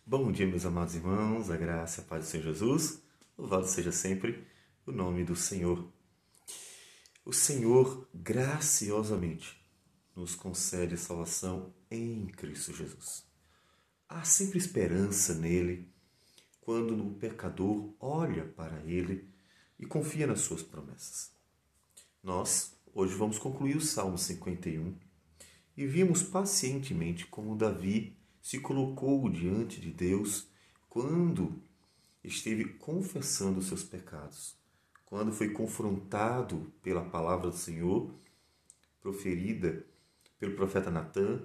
Bom dia, meus amados irmãos, a graça e a paz do Senhor Jesus, louvado seja sempre o nome do Senhor. O Senhor graciosamente nos concede salvação em Cristo Jesus. Há sempre esperança nele quando o pecador olha para ele e confia nas suas promessas. Nós, hoje, vamos concluir o Salmo 51 e vimos pacientemente como Davi se colocou diante de Deus quando esteve confessando os seus pecados, quando foi confrontado pela palavra do Senhor, proferida pelo profeta Natã.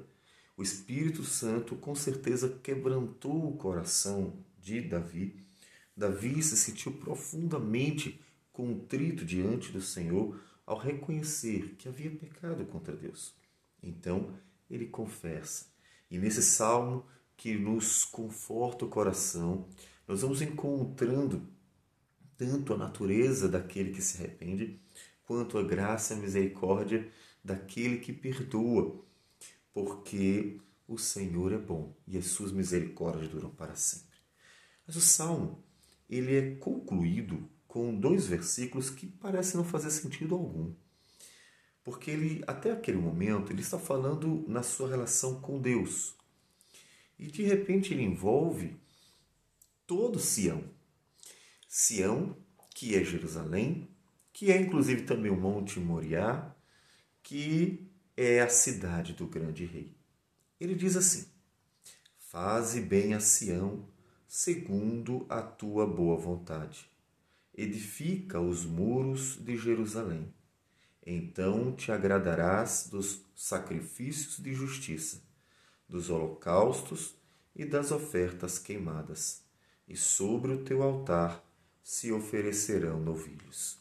O Espírito Santo com certeza quebrantou o coração de Davi. Davi se sentiu profundamente contrito diante do Senhor ao reconhecer que havia pecado contra Deus. Então, ele confessa. E nesse salmo que nos conforta o coração, nós vamos encontrando tanto a natureza daquele que se arrepende, quanto a graça e a misericórdia daquele que perdoa, porque o Senhor é bom e as suas misericórdias duram para sempre. Mas o salmo, ele é concluído com 2 versículos que parecem não fazer sentido algum. Porque ele, até aquele momento, ele está falando na sua relação com Deus. E de repente ele envolve todo Sião. Sião, que é Jerusalém, que é inclusive também o Monte Moriá, que é a cidade do grande rei. Ele diz assim: faze bem a Sião, segundo a tua boa vontade. Edifica os muros de Jerusalém. Então te agradarás dos sacrifícios de justiça, dos holocaustos e das ofertas queimadas, e sobre o teu altar se oferecerão novilhos.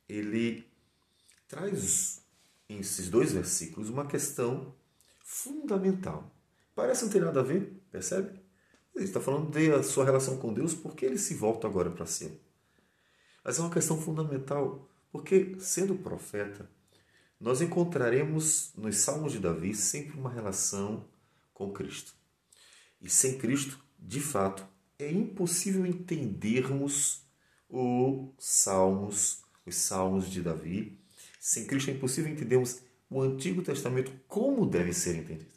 Ele traz em esses 2 versículos uma questão fundamental. Parece não ter nada a ver, percebe? Ele está falando da sua relação com Deus, porque ele se volta agora para Sião. Mas é uma questão fundamental, porque, sendo profeta, nós encontraremos nos Salmos de Davi sempre uma relação com Cristo. E sem Cristo, de fato, é impossível entendermos os Salmos de Davi. Sem Cristo é impossível entendermos o Antigo Testamento como deve ser entendido.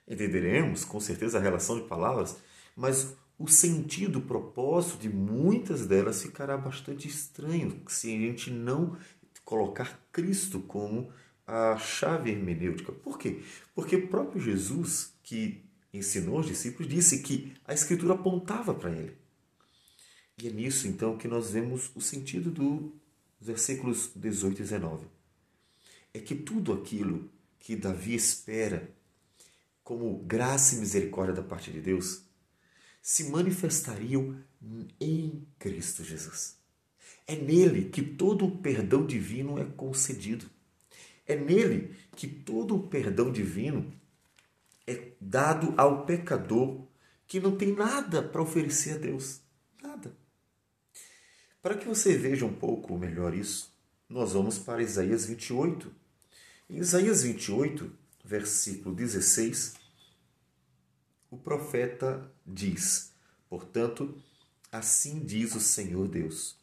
Entenderemos, com certeza, a relação de palavras, mas o sentido, o propósito de muitas delas ficará bastante estranho se a gente não colocar Cristo como a chave hermenêutica. Por quê? Porque o próprio Jesus, que ensinou os discípulos, disse que a Escritura apontava para ele. E é nisso, então, que nós vemos o sentido dos versículos 18 e 19. É que tudo aquilo que Davi espera como graça e misericórdia da parte de Deus se manifestariam em Cristo Jesus. É nele que todo o perdão divino é concedido. É nele que todo o perdão divino é dado ao pecador que não tem nada para oferecer a Deus. Nada. Para que você veja um pouco melhor isso, nós vamos para Isaías 28. Em Isaías 28, versículo 16, o profeta diz: portanto, assim diz o Senhor Deus: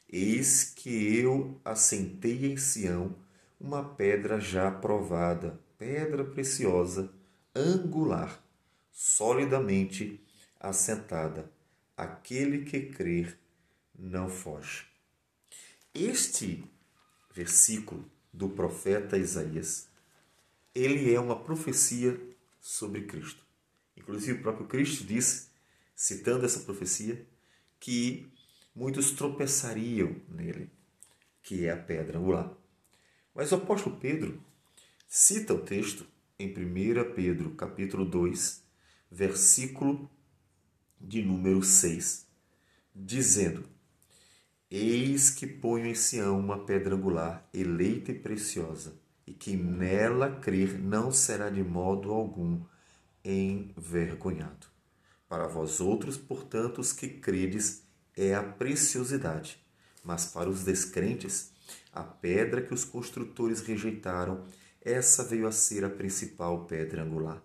eis que eu assentei em Sião uma pedra já provada, pedra preciosa, angular, solidamente assentada. Aquele que crer não foge. Este versículo do profeta Isaías, ele é uma profecia sobre Cristo. Inclusive o próprio Cristo disse, citando essa profecia, que muitos tropeçariam nele, que é a pedra angular. Mas o apóstolo Pedro cita o texto em 1 Pedro, capítulo 2, versículo de número 6, dizendo: eis que ponho em Sião uma pedra angular, eleita e preciosa, e quem nela crer não será de modo algum envergonhado. Para vós outros, portanto, os que credes, é a preciosidade, mas para os descrentes, a pedra que os construtores rejeitaram, essa veio a ser a principal pedra angular,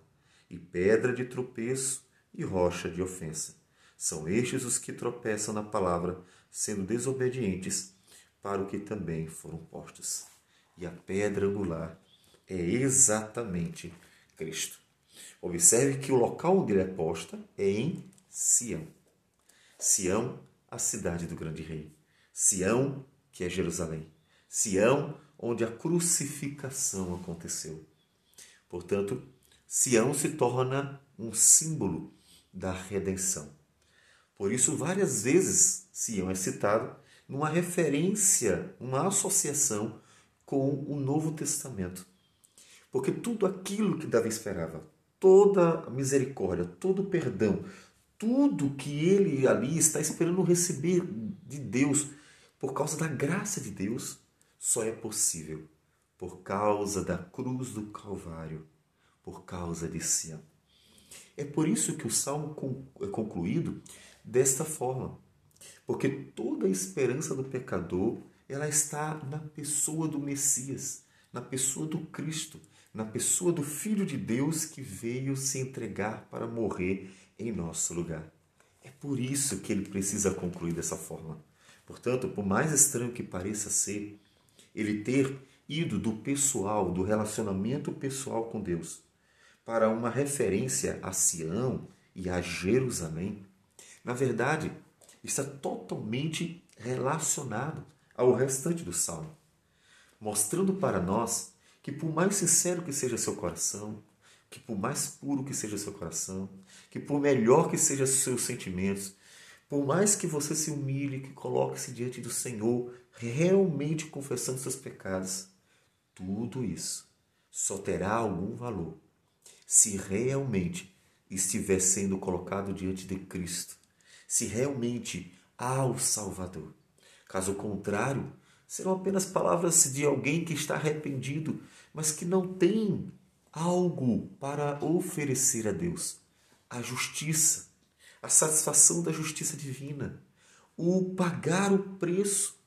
e pedra de tropeço e rocha de ofensa. São estes os que tropeçam na palavra, sendo desobedientes para o que também foram postos. E a pedra angular é exatamente Cristo. Observe que o local onde ele é posta é em Sião. Sião, a cidade do grande rei. Sião, que é Jerusalém. Sião, onde a crucificação aconteceu. Portanto, Sião se torna um símbolo da redenção. Por isso, várias vezes, Sião é citado numa referência, uma associação com o Novo Testamento. Porque tudo aquilo que Davi esperava, toda a misericórdia, todo o perdão, tudo que ele ali está esperando receber de Deus, por causa da graça de Deus, só é possível por causa da cruz do Calvário, por causa de Sião. É por isso que o Salmo é concluído desta forma, porque toda a esperança do pecador ela está na pessoa do Messias, na pessoa do Cristo, na pessoa do Filho de Deus que veio se entregar para morrer em nosso lugar. É por isso que ele precisa concluir dessa forma. Portanto, por mais estranho que pareça ser, ele ter ido do pessoal, do relacionamento pessoal com Deus, para uma referência a Sião e a Jerusalém, na verdade, está totalmente relacionado ao restante do Salmo, mostrando para nós que por mais sincero que seja seu coração, que por mais puro que seja seu coração, que por melhor que sejam seus sentimentos, por mais que você se humilhe, que coloque-se diante do Senhor, realmente confessando seus pecados, tudo isso só terá algum valor se realmente estiver sendo colocado diante de Cristo, se realmente há o Salvador. Caso contrário, serão apenas palavras de alguém que está arrependido, mas que não tem algo para oferecer a Deus. A justiça, a satisfação da justiça divina, o pagar o preço.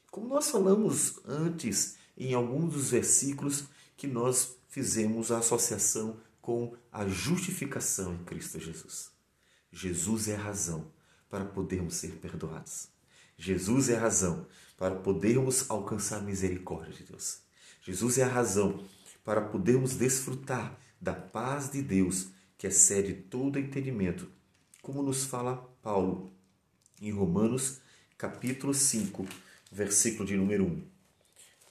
Como nós falamos antes, em alguns dos versículos que nós fizemos a associação com a justificação em Cristo Jesus. Jesus é a razão para podermos ser perdoados. Jesus é a razão para podermos alcançar a misericórdia de Deus. Jesus é a razão para podermos desfrutar da paz de Deus que excede todo entendimento, como nos fala Paulo em Romanos capítulo 5, versículo de número 1.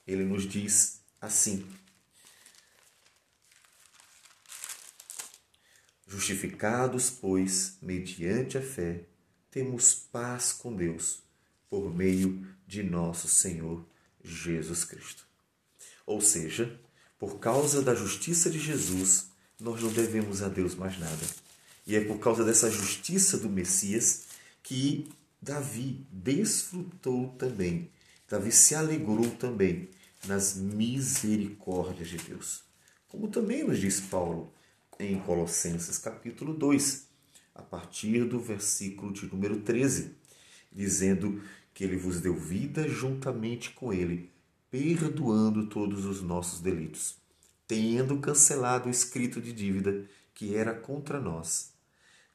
Ele nos diz assim: justificados, pois, mediante a fé, temos paz com Deus, por meio de nosso Senhor Jesus Cristo. Ou seja, por causa da justiça de Jesus, nós não devemos a Deus mais nada. E é por causa dessa justiça do Messias que Davi desfrutou também. Davi se alegrou também nas misericórdias de Deus. Como também nos diz Paulo em Colossenses capítulo 2, a partir do versículo de número 13, dizendo que ele vos deu vida juntamente com ele, perdoando todos os nossos delitos, tendo cancelado o escrito de dívida que era contra nós,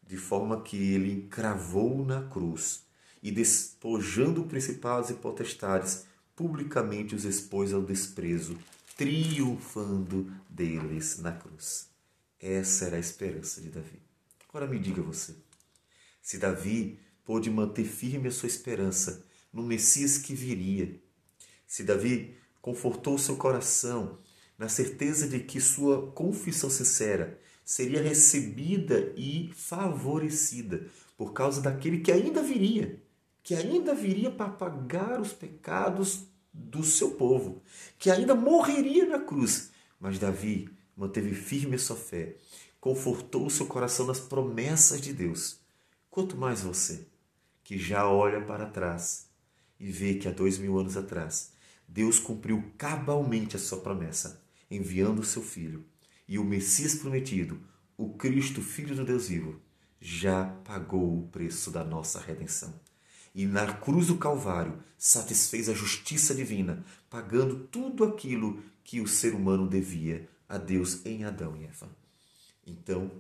de forma que ele cravou na cruz e, despojando principados e potestades, publicamente os expôs ao desprezo, triunfando deles na cruz. Essa era a esperança de Davi. Agora me diga você, se Davi pôde manter firme a sua esperança no Messias que viria, se Davi confortou seu coração na certeza de que sua confissão sincera seria recebida e favorecida por causa daquele que ainda viria para pagar os pecados do seu povo, que ainda morreria na cruz. Mas Davi manteve firme a sua fé, confortou o seu coração nas promessas de Deus. Quanto mais você, que já olha para trás e vê que há 2000 anos atrás, Deus cumpriu cabalmente a sua promessa, enviando o seu Filho. E o Messias prometido, o Cristo, Filho do Deus vivo, já pagou o preço da nossa redenção. E na cruz do Calvário satisfez a justiça divina, pagando tudo aquilo que o ser humano devia a Deus em Adão e Eva. Então,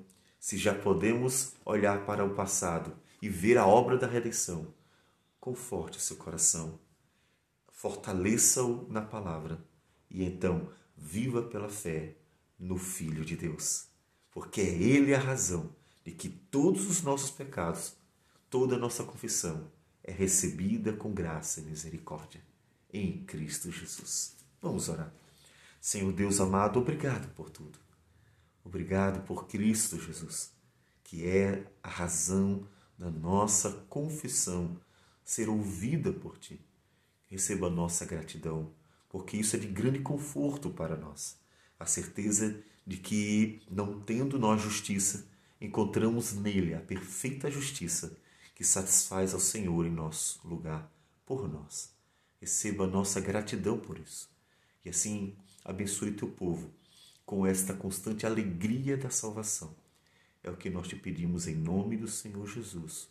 Se já podemos olhar para o passado e ver a obra da redenção, conforte o seu coração, fortaleça-o na palavra e então viva pela fé no Filho de Deus. Porque é Ele a razão de que todos os nossos pecados, toda a nossa confissão é recebida com graça e misericórdia em Cristo Jesus. Vamos orar. Senhor Deus amado, obrigado por tudo. Obrigado por Cristo Jesus, que é a razão da nossa confissão ser ouvida por Ti. Receba a nossa gratidão, porque isso é de grande conforto para nós. A certeza de que, não tendo nós justiça, encontramos nele a perfeita justiça que satisfaz ao Senhor em nosso lugar por nós. Receba a nossa gratidão por isso. E assim abençoe teu povo com esta constante alegria da salvação. É o que nós te pedimos em nome do Senhor Jesus.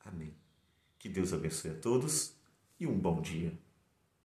Amém. Que Deus abençoe a todos e um bom dia.